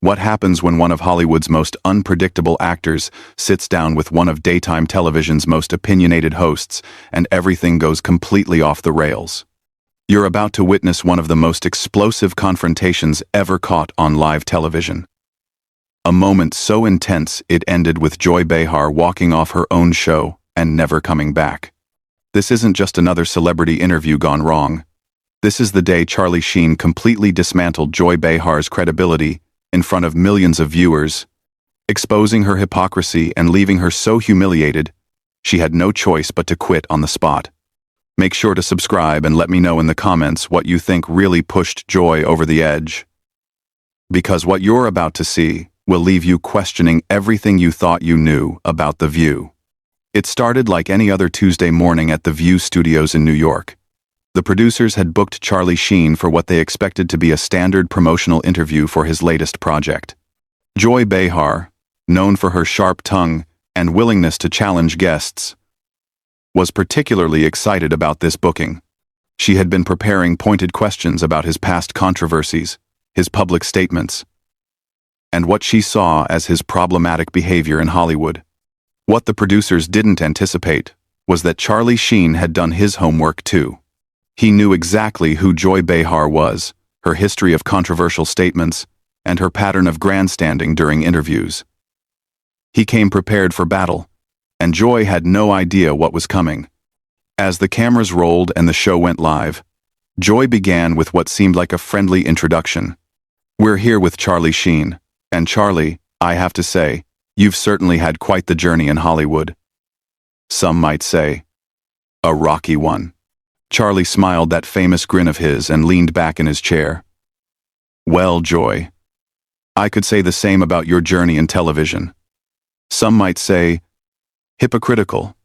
What happens when one of Hollywood's most unpredictable actors sits down with one of daytime television's most opinionated hosts and everything goes completely off the rails? You're about to witness one of the most explosive confrontations ever caught on live television. A moment so intense it ended with Joy Behar walking off her own show and never coming back. This isn't just another celebrity interview gone wrong. This is the day Charlie Sheen completely dismantled Joy Behar's credibility in front of millions of viewers, exposing her hypocrisy and leaving her so humiliated, she had no choice but to quit on the spot. Make sure to subscribe and let me know in the comments what you think really pushed Joy over the edge. Because what you're about to see will leave you questioning everything you thought you knew about The View. It started like any other Tuesday morning at The View studios in New York. The producers had booked Charlie Sheen for what they expected to be a standard promotional interview for his latest project. Joy Behar, known for her sharp tongue and willingness to challenge guests, was particularly excited about this booking. She had been preparing pointed questions about his past controversies, his public statements, and what she saw as his problematic behavior in Hollywood. What the producers didn't anticipate was that Charlie Sheen had done his homework too. He knew exactly who Joy Behar was, her history of controversial statements, and her pattern of grandstanding during interviews. He came prepared for battle, and Joy had no idea what was coming. As the cameras rolled and the show went live, Joy began with what seemed like a friendly introduction. "We're here with Charlie Sheen, and Charlie, I have to say, you've certainly had quite the journey in Hollywood. Some might say, a rocky one." Charlie smiled that famous grin of his and leaned back in his chair. "Well, Joy, I could say the same about your journey in television. Some might say, hypocritical."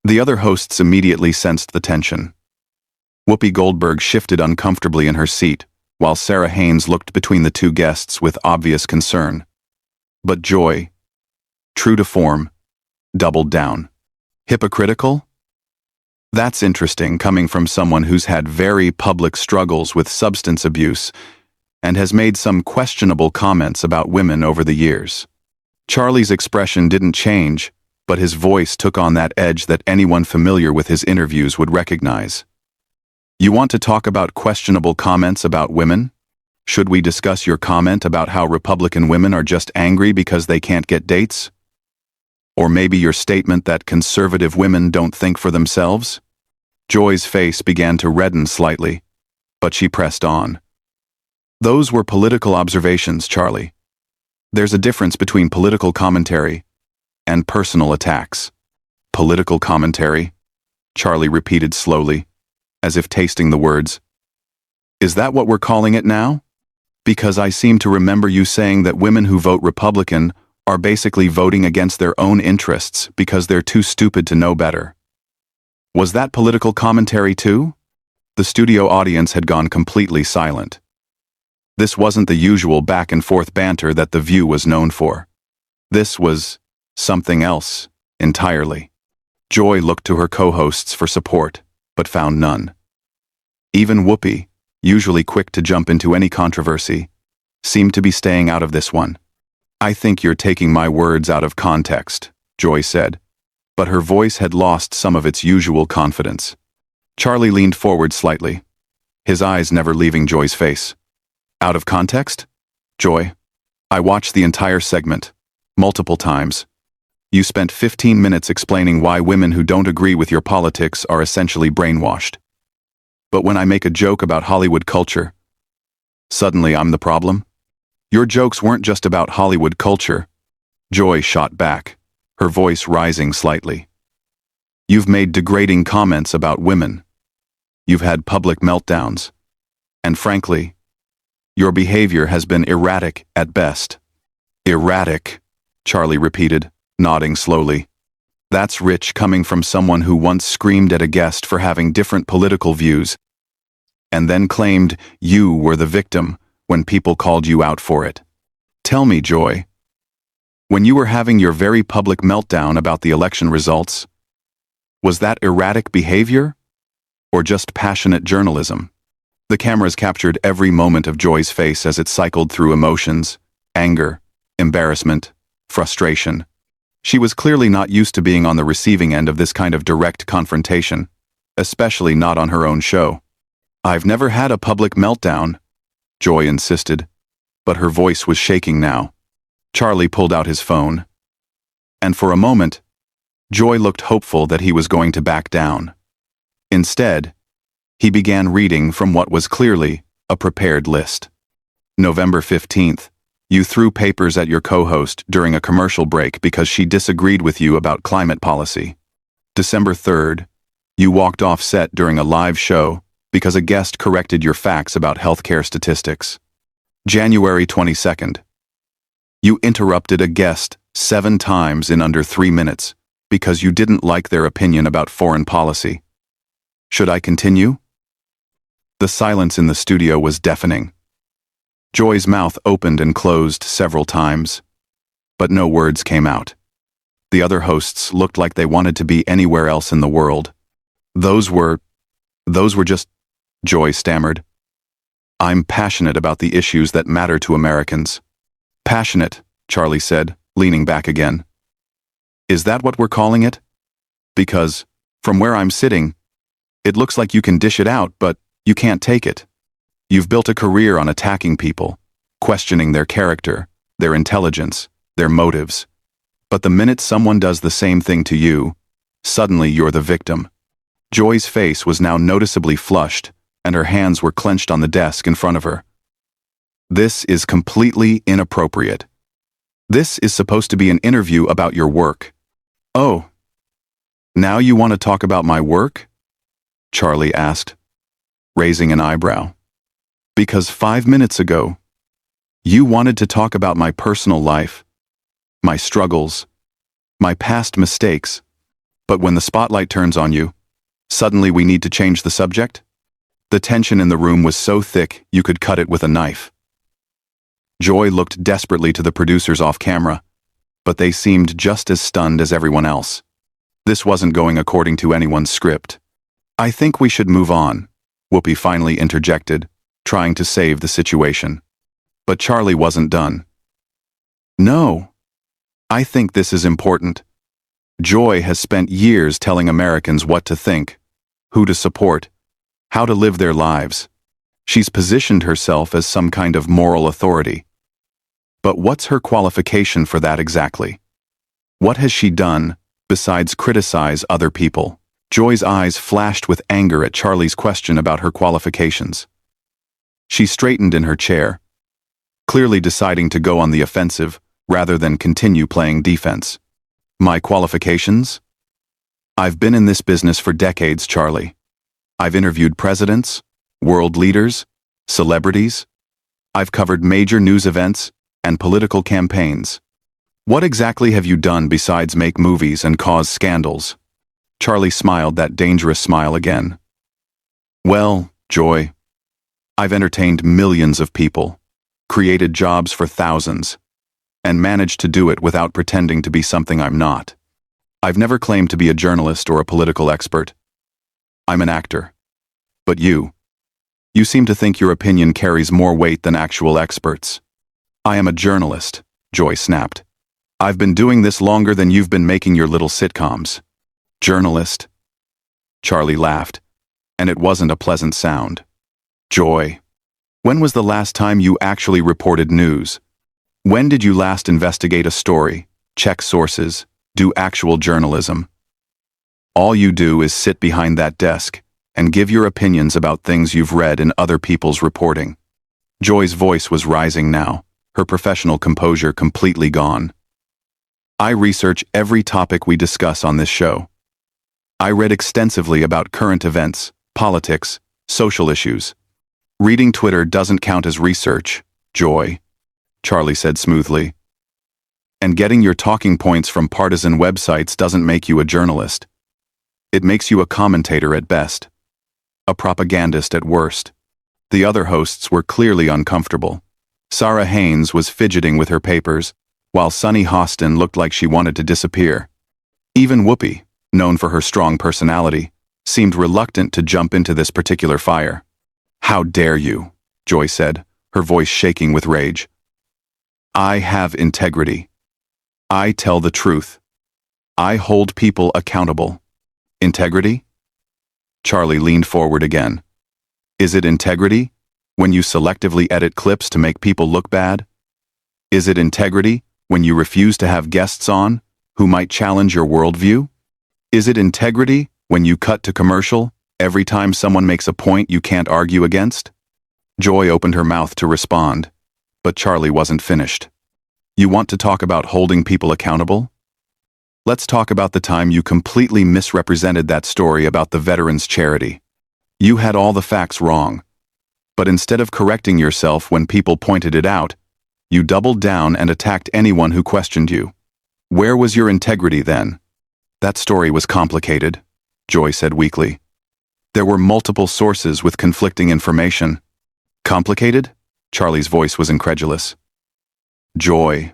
The other hosts immediately sensed the tension. Whoopi Goldberg shifted uncomfortably in her seat, while Sarah Haynes looked between the two guests with obvious concern. But Joy, true to form, doubled down. Hypocritical? That's interesting coming from someone who's had very public struggles with substance abuse and has made some questionable comments about women over the years. Charlie's expression didn't change, but his voice took on that edge that anyone familiar with his interviews would recognize. "You want to talk about questionable comments about women? Should we discuss your comment about how Republican women are just angry because they can't get dates? Or maybe your statement that conservative women don't think for themselves?" Joy's face began to redden slightly, but she pressed on. "Those were political observations, Charlie. There's a difference between political commentary and personal attacks." "Political commentary?" Charlie repeated slowly, as if tasting the words. "Is that what we're calling it now? Because I seem to remember you saying that women who vote Republican are basically voting against their own interests because they're too stupid to know better. Was that political commentary too?" The studio audience had gone completely silent. This wasn't the usual back-and-forth banter that The View was known for. This was something else entirely. Joy looked to her co-hosts for support, but found none. Even Whoopi, usually quick to jump into any controversy, seemed to be staying out of this one. "I think you're taking my words out of context," Joy said, but her voice had lost some of its usual confidence. Charlie leaned forward slightly, his eyes never leaving Joy's face. "Out of context? Joy, I watched the entire segment, multiple times. You spent 15 minutes explaining why women who don't agree with your politics are essentially brainwashed. But when I make a joke about Hollywood culture, suddenly I'm the problem? Your jokes weren't just about Hollywood culture." Joy shot back, her voice rising slightly. "You've made degrading comments about women. You've had public meltdowns. And frankly, your behavior has been erratic at best." "Erratic," Charlie repeated, nodding slowly. "That's rich coming from someone who once screamed at a guest for having different political views, and then claimed you were the victim when people called you out for it. Tell me, Joy, when you were having your very public meltdown about the election results, was that erratic behavior or just passionate journalism?" The cameras captured every moment of Joy's face as it cycled through emotions, Anger, embarrassment, frustration. She was clearly not used to being on the receiving end of this kind of direct confrontation, especially not on her own show. "I've never had a public meltdown," Joy insisted, but her voice was shaking now. Charlie pulled out his phone. And for a moment, Joy looked hopeful that he was going to back down. Instead, he began reading from what was clearly a prepared list. November 15th, you threw papers at your co-host during a commercial break because she disagreed with you about climate policy. December 3rd, you walked off set during a live show because a guest corrected your facts about healthcare statistics. January 22nd, you interrupted a guest 7 times in under 3 minutes because you didn't like their opinion about foreign policy. Should I continue? The silence in the studio was deafening. Joy's mouth opened and closed several times, but no words came out. The other hosts looked like they wanted to be anywhere else in the world. Those were just, Joy stammered. "I'm passionate about the issues that matter to Americans." "Passionate," Charlie said, leaning back again. "Is that what we're calling it? Because, from where I'm sitting, it looks like you can dish it out, but you can't take it. You've built a career on attacking people, questioning their character, their intelligence, their motives. But the minute someone does the same thing to you, suddenly you're the victim." Joy's face was now noticeably flushed, and her hands were clenched on the desk in front of her. "This is completely inappropriate. This is supposed to be an interview about your work." "Oh, now you want to talk about my work?" Charlie asked, raising an eyebrow. "Because 5 minutes ago, you wanted to talk about my personal life, my struggles, my past mistakes, but when the spotlight turns on you, suddenly we need to change the subject?" The tension in the room was so thick you could cut it with a knife. Joy looked desperately to the producers off camera, but they seemed just as stunned as everyone else. This wasn't going according to anyone's script. "I think we should move on," Whoopi finally interjected, trying to save the situation. But Charlie wasn't done. "No, I think this is important. Joy has spent years telling Americans what to think, who to support, how to live their lives. She's positioned herself as some kind of moral authority. But what's her qualification for that exactly? What has she done besides criticize other people?" Joy's eyes flashed with anger at Charlie's question about her qualifications. She straightened in her chair, clearly deciding to go on the offensive rather than continue playing defense. "My qualifications? I've been in this business for decades, Charlie. I've interviewed presidents, world leaders, celebrities. I've covered major news events and political campaigns. What exactly have you done besides make movies and cause scandals?" Charlie smiled that dangerous smile again. "Well, Joy, I've entertained millions of people, created jobs for thousands, and managed to do it without pretending to be something I'm not. I've never claimed to be a journalist or a political expert. I'm an actor. But you seem to think your opinion carries more weight than actual experts." "I am a journalist," Joy snapped. "I've been doing this longer than you've been making your little sitcoms." "Journalist?" Charlie laughed, and it wasn't a pleasant sound. "Joy, when was the last time you actually reported news? When did you last investigate a story, check sources, do actual journalism? All you do is sit behind that desk and give your opinions about things you've read in other people's reporting." Joy's voice was rising now, her professional composure completely gone. "I research every topic we discuss on this show. I read extensively about current events, politics, social issues. Reading Twitter doesn't count as research, Joy," Charlie said smoothly. "And getting your talking points from partisan websites doesn't make you a journalist. It makes you a commentator at best, a propagandist at worst." The other hosts were clearly uncomfortable. Sarah Haynes was fidgeting with her papers, while Sunny Hostin looked like she wanted to disappear. Even Whoopi, known for her strong personality, seemed reluctant to jump into this particular fire. "How dare you?" Joy said, her voice shaking with rage. I have integrity. I tell the truth. I hold people accountable. Integrity? Charlie leaned forward again. Is it integrity when you selectively edit clips to make people look bad? Is it integrity when you refuse to have guests on who might challenge your worldview? Is it integrity when you cut to commercial every time someone makes a point you can't argue against? Joy opened her mouth to respond, but Charlie wasn't finished. You want to talk about holding people accountable? Let's talk about the time you completely misrepresented that story about the veterans' charity. You had all the facts wrong, but instead of correcting yourself when people pointed it out, you doubled down and attacked anyone who questioned you. Where was your integrity then? That story was complicated, Joy said weakly. There were multiple sources with conflicting information. Complicated? Charlie's voice was incredulous. Joy.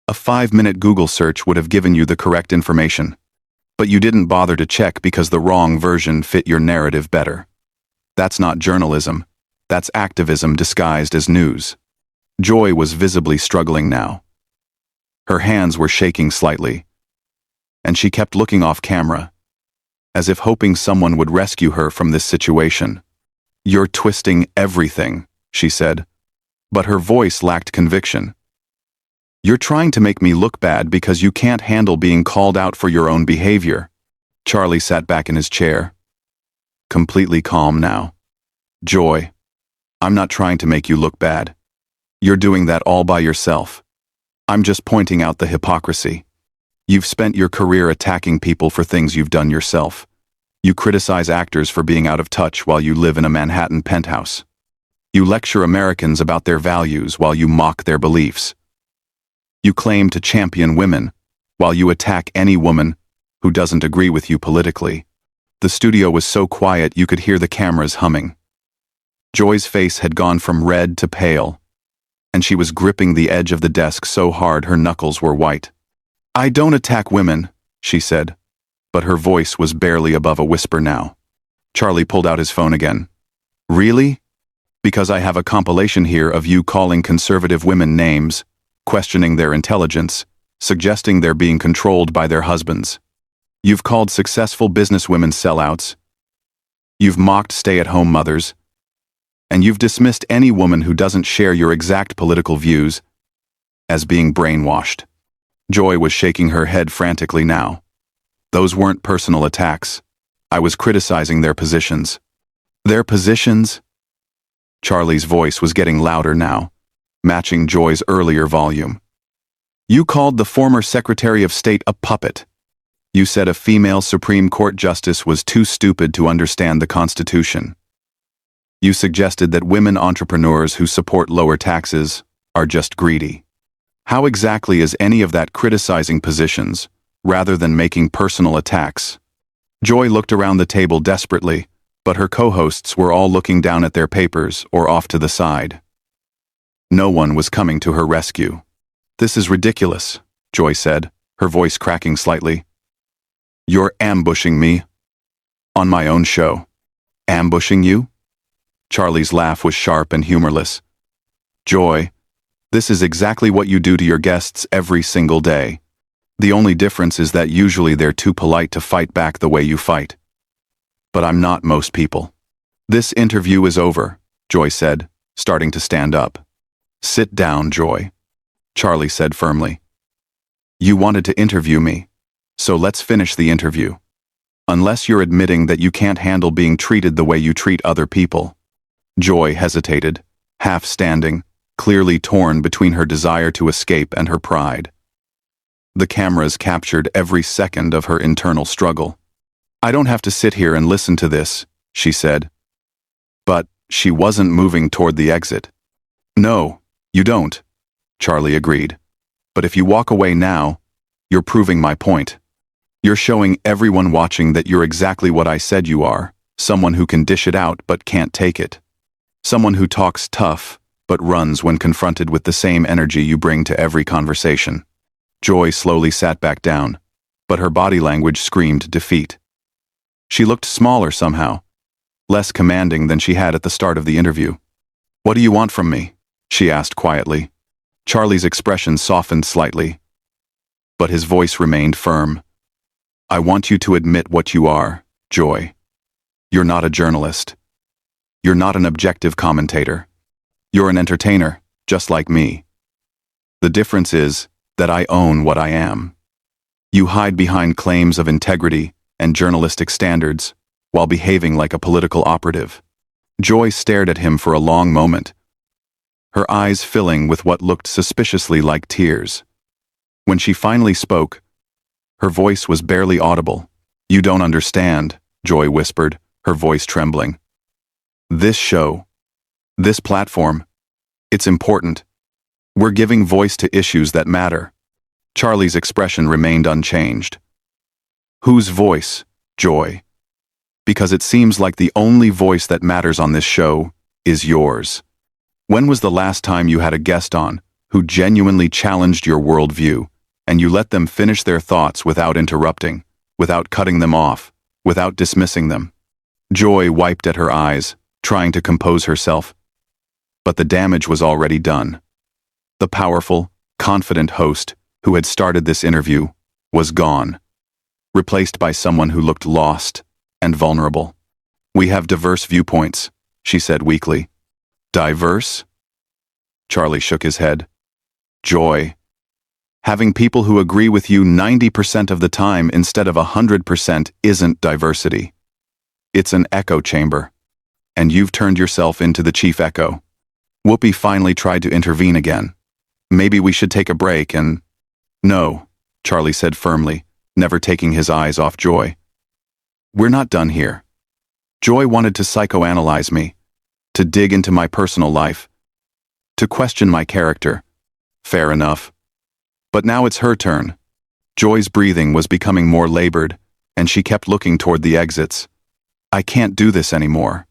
A 5-minute Google search would have given you the correct information, but you didn't bother to check because the wrong version fit your narrative better. That's not journalism. That's activism disguised as news. Joy was visibly struggling now. Her hands were shaking slightly, and she kept looking off camera, as if hoping someone would rescue her from this situation. You're twisting everything, she said, but her voice lacked conviction. You're trying to make me look bad because you can't handle being called out for your own behavior. Charlie sat back in his chair, completely calm now. Joy, I'm not trying to make you look bad. You're doing that all by yourself. I'm just pointing out the hypocrisy. You've spent your career attacking people for things you've done yourself. You criticize actors for being out of touch while you live in a Manhattan penthouse. You lecture Americans about their values while you mock their beliefs. You claim to champion women while you attack any woman who doesn't agree with you politically. The studio was so quiet you could hear the cameras humming. Joy's face had gone from red to pale, and she was gripping the edge of the desk so hard her knuckles were white. I don't attack women, she said, but her voice was barely above a whisper now. Charlie pulled out his phone again. Really? Because I have a compilation here of you calling conservative women names, questioning their intelligence, suggesting they're being controlled by their husbands. You've called successful businesswomen sellouts. You've mocked stay-at-home mothers. And you've dismissed any woman who doesn't share your exact political views as being brainwashed. Joy was shaking her head frantically now. Those weren't personal attacks. I was criticizing their positions. Their positions? Charlie's voice was getting louder now, matching Joy's earlier volume. You called the former Secretary of State a puppet. You said a female Supreme Court justice was too stupid to understand the Constitution. You suggested that women entrepreneurs who support lower taxes are just greedy. How exactly is any of that criticizing positions, rather than making personal attacks? Joy looked around the table desperately, but her co-hosts were all looking down at their papers or off to the side. No one was coming to her rescue. This is ridiculous, Joy said, her voice cracking slightly. You're ambushing me. On my own show. Ambushing you? Charlie's laugh was sharp and humorless. Joy, this is exactly what you do to your guests every single day. The only difference is that usually they're too polite to fight back the way you fight. But I'm not most people. This interview is over, Joy said, starting to stand up. Sit down, Joy, Charlie said firmly. You wanted to interview me, so let's finish the interview. Unless you're admitting that you can't handle being treated the way you treat other people. Joy hesitated, half standing, clearly torn between her desire to escape and her pride. The cameras captured every second of her internal struggle. I don't have to sit here and listen to this, she said. But she wasn't moving toward the exit. No, you don't, Charlie agreed. But if you walk away now, you're proving my point. You're showing everyone watching that you're exactly what I said you are, someone who can dish it out but can't take it. Someone who talks tough but runs when confronted with the same energy you bring to every conversation. Joy slowly sat back down, but her body language screamed defeat. She looked smaller somehow, less commanding than she had at the start of the interview. What do you want from me? She asked quietly. Charlie's expression softened slightly, but his voice remained firm. I want you to admit what you are, Joy. You're not a journalist. You're not an objective commentator. You're an entertainer, just like me. The difference is that I own what I am. You hide behind claims of integrity and journalistic standards while behaving like a political operative. Joy stared at him for a long moment, her eyes filling with what looked suspiciously like tears. When she finally spoke, her voice was barely audible. You don't understand, Joy whispered, her voice trembling. This show, this platform, it's important. We're giving voice to issues that matter. Charlie's expression remained unchanged. Whose voice, Joy? Because it seems like the only voice that matters on this show is yours. When was the last time you had a guest on who genuinely challenged your worldview, and you let them finish their thoughts without interrupting, without cutting them off, without dismissing them? Joy wiped at her eyes, trying to compose herself. But the damage was already done. The powerful, confident host who had started this interview was gone, replaced by someone who looked lost and vulnerable. We have diverse viewpoints, she said weakly. Diverse? Charlie shook his head. Joy. Having people who agree with you 90% of the time instead of 100% isn't diversity. It's an echo chamber. And you've turned yourself into the chief echo. Whoopi finally tried to intervene again. Maybe we should take a break and... No, Charlie said firmly, never taking his eyes off Joy. We're not done here. Joy wanted to psychoanalyze me, to dig into my personal life, to question my character. Fair enough. But now it's her turn. Joy's breathing was becoming more labored, and she kept looking toward the exits. I can't do this anymore.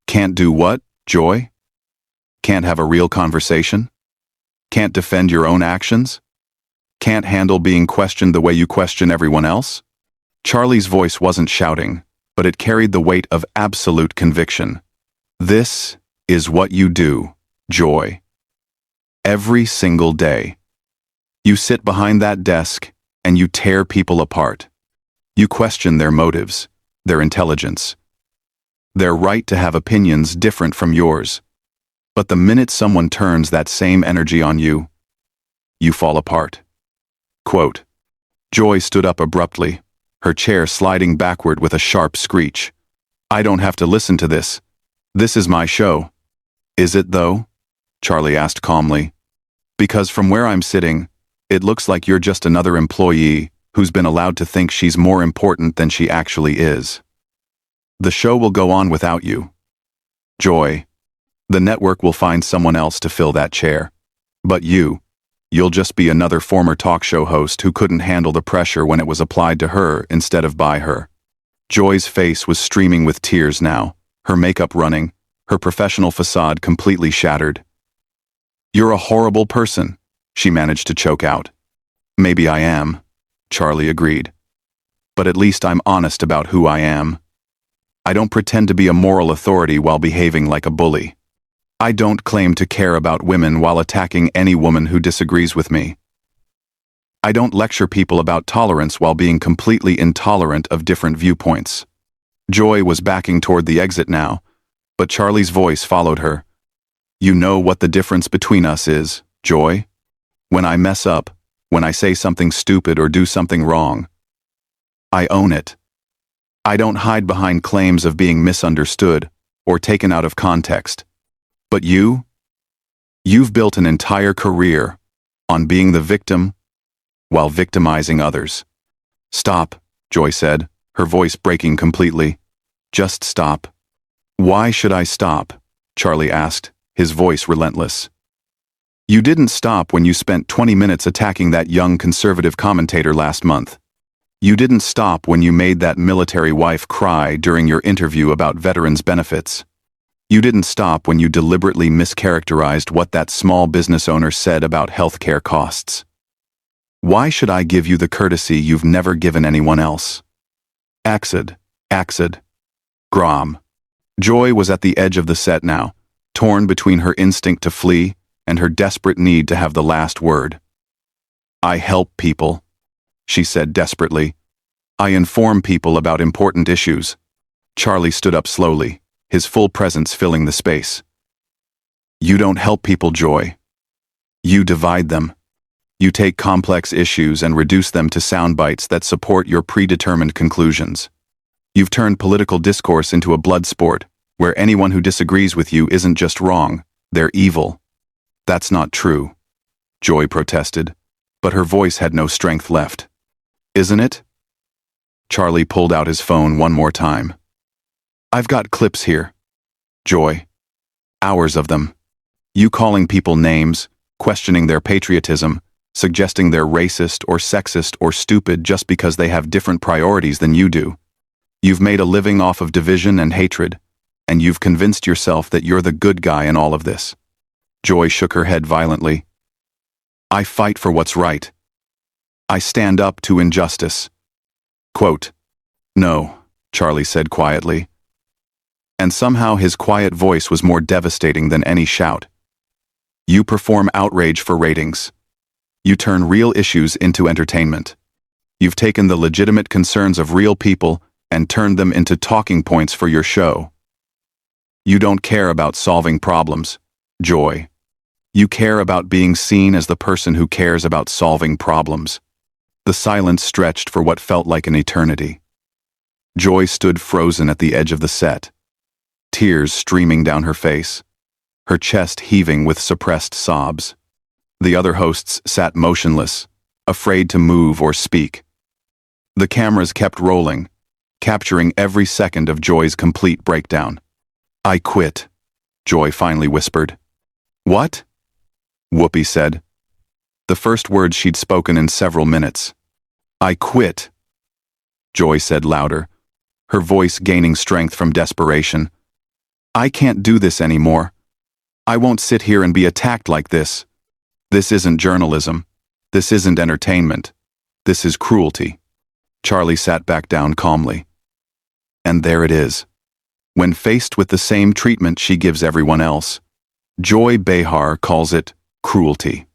Can't do what, Joy? Can't have a real conversation? Can't defend your own actions? Can't handle being questioned the way you question everyone else? Charlie's voice wasn't shouting, but it carried the weight of absolute conviction. This is what you do, Joy. Every single day. You sit behind that desk and you tear people apart. You question their motives, their intelligence, their right to have opinions different from yours. But the minute someone turns that same energy on you, you fall apart. Quote. Joy stood up abruptly, her chair sliding backward with a sharp screech. I don't have to listen to this. This is my show. Is it though? Charlie asked calmly. Because from where I'm sitting, it looks like you're just another employee who's been allowed to think she's more important than she actually is. The show will go on without you. Joy. The network will find someone else to fill that chair. But you'll just be another former talk show host who couldn't handle the pressure when it was applied to her instead of by her. Joy's face was streaming with tears now, her makeup running, her professional facade completely shattered. You're a horrible person, she managed to choke out. Maybe I am, Charlie agreed. But at least I'm honest about who I am. I don't pretend to be a moral authority while behaving like a bully. I don't claim to care about women while attacking any woman who disagrees with me. I don't lecture people about tolerance while being completely intolerant of different viewpoints. Joy was backing toward the exit now, but Charlie's voice followed her. You know what the difference between us is, Joy? When I mess up, when I say something stupid or do something wrong, I own it. I don't hide behind claims of being misunderstood or taken out of context. But you've built an entire career on being the victim while victimizing others. Stop, Joy said, her voice breaking completely. Just stop. Why should I stop? Charlie asked, his voice relentless. You didn't stop when you spent 20 minutes attacking that young conservative commentator last month. You didn't stop when you made that military wife cry during your interview about veterans' benefits. You didn't stop when you deliberately mischaracterized what that small business owner said about healthcare costs. Why should I give you the courtesy you've never given anyone else? Axid. Grom. Joy was at the edge of the set now, torn between her instinct to flee and her desperate need to have the last word. "I help people," she said desperately. "I inform people about important issues." Charlie stood up slowly, his full presence filling the space. "You don't help people, Joy. You divide them. You take complex issues and reduce them to sound bites that support your predetermined conclusions. You've turned political discourse into a blood sport, where anyone who disagrees with you isn't just wrong, they're evil." "That's not true," Joy protested, but her voice had no strength left. "Isn't it?" Charlie pulled out his phone one more time. "I've got clips here, Joy. Hours of them. You calling people names, questioning their patriotism, suggesting they're racist or sexist or stupid just because they have different priorities than you do. You've made a living off of division and hatred, and you've convinced yourself that you're the good guy in all of this." Joy shook her head violently. "I fight for what's right. I stand up to injustice." Quote, "No," Charlie said quietly. And somehow his quiet voice was more devastating than any shout. "You perform outrage for ratings. You turn real issues into entertainment. You've taken the legitimate concerns of real people and turned them into talking points for your show. You don't care about solving problems, Joy. You care about being seen as the person who cares about solving problems." The silence stretched for what felt like an eternity. Joy stood frozen at the edge of the set, tears streaming down her face, her chest heaving with suppressed sobs. The other hosts sat motionless, afraid to move or speak. The cameras kept rolling, capturing every second of Joy's complete breakdown. "I quit," Joy finally whispered. "What?" Whoopi said, the first words she'd spoken in several minutes. "I quit," Joy said louder, her voice gaining strength from desperation. "I can't do this anymore. I won't sit here and be attacked like this. This isn't journalism. This isn't entertainment. This is cruelty." Charlie sat back down calmly. And there it is. When faced with the same treatment she gives everyone else, Joy Behar calls it cruelty.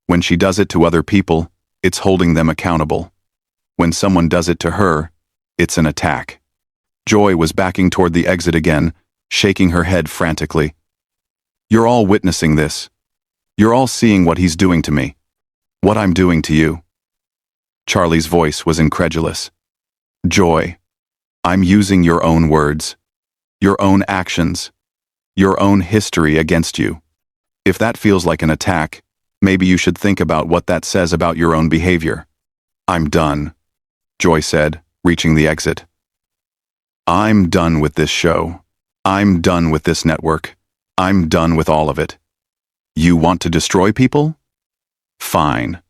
When she does it to other people, it's holding them accountable. When someone does it to her, it's an attack. Joy was backing toward the exit again, shaking her head frantically. "You're all witnessing this. You're all seeing what he's doing to me. What I'm doing to you." Charlie's voice was incredulous. "Joy, I'm using your own words, your own actions, your own history against you. If that feels like an attack, maybe you should think about what that says about your own behavior." "I'm done," Joy said, reaching the exit. "I'm done with this show. I'm done with this network. I'm done with all of it. You want to destroy people? Fine.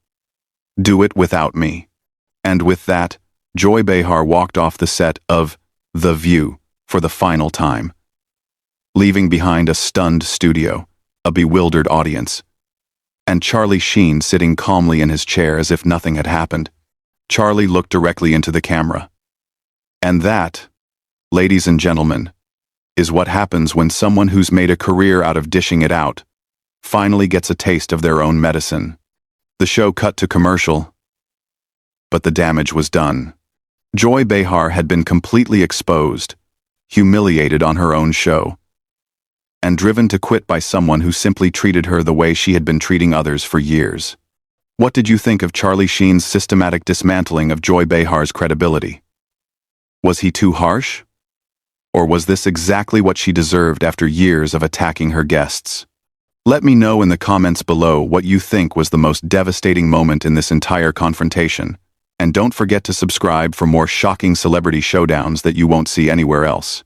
Do it without me." And with that, Joy Behar walked off the set of The View for the final time, leaving behind a stunned studio, a bewildered audience, and Charlie Sheen sitting calmly in his chair as if nothing had happened. Charlie looked directly into the camera. And that, ladies and gentlemen, is what happens when someone who's made a career out of dishing it out finally gets a taste of their own medicine. The show cut to commercial, but the damage was done. Joy Behar had been completely exposed, humiliated on her own show, and driven to quit by someone who simply treated her the way she had been treating others for years. What did you think of Charlie Sheen's systematic dismantling of Joy Behar's credibility? Was he too harsh? Or was this exactly what she deserved after years of attacking her guests? Let me know in the comments below what you think was the most devastating moment in this entire confrontation, and don't forget to subscribe for more shocking celebrity showdowns that you won't see anywhere else.